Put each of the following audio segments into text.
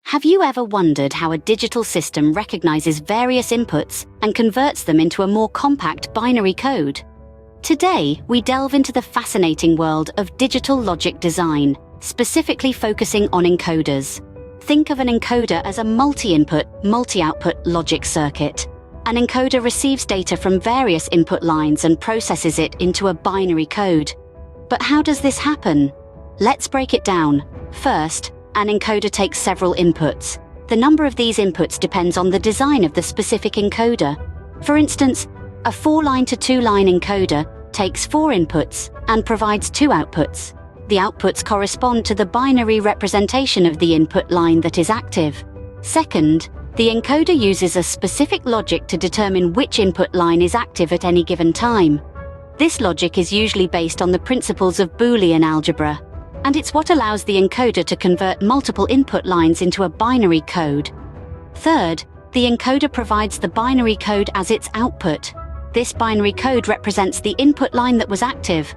Have you ever wondered how a digital system recognizes various inputs and converts them into a more compact binary code? Today, we delve into the fascinating world of digital logic design, specifically focusing on encoders. Think of an encoder as a multi-input, multi-output logic circuit. An encoder receives data from various input lines and processes it into a binary code. But how does this happen? Let's break it down. First, an encoder takes several inputs. The number of these inputs depends on the design of the specific encoder. For instance, a 4-line to 2-line encoder takes 4 inputs and provides 2 outputs. The outputs correspond to the binary representation of the input line that is active. Second, the encoder uses a specific logic to determine which input line is active at any given time. This logic is usually based on the principles of Boolean algebra, and it's what allows the encoder to convert multiple input lines into a binary code. Third, the encoder provides the binary code as its output. This binary code represents the input line that was active.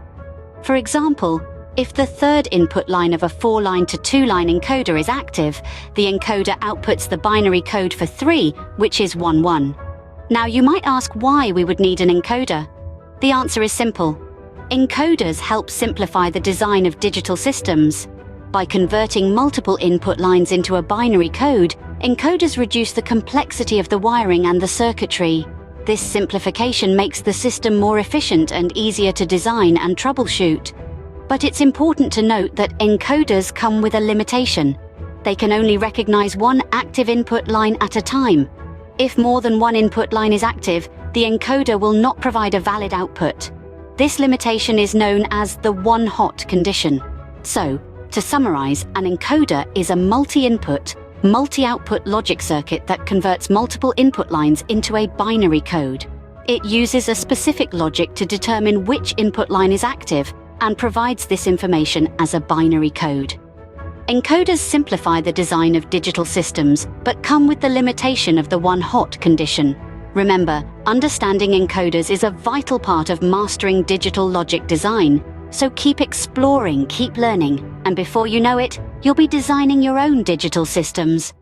For example, if the third input line of a 4-line to 2-line encoder is active, the encoder outputs the binary code for 3, which is 1, 1. Now you might ask why we would need an encoder. The answer is simple. Encoders help simplify the design of digital systems. By converting multiple input lines into a binary code, encoders reduce the complexity of the wiring and the circuitry. This simplification makes the system more efficient and easier to design and troubleshoot. But it's important to note that encoders come with a limitation. They can only recognize one active input line at a time. If more than one input line is active, the encoder will not provide a valid output. This limitation is known as the one-hot condition. So, to summarize, an encoder is a multi-input, multi-output logic circuit that converts multiple input lines into a binary code. It uses a specific logic to determine which input line is active and provides this information as a binary code. Encoders simplify the design of digital systems, but come with the limitation of the one-hot condition. Remember, understanding encoders is a vital part of mastering digital logic design, so keep exploring, keep learning, and before you know it, you'll be designing your own digital systems.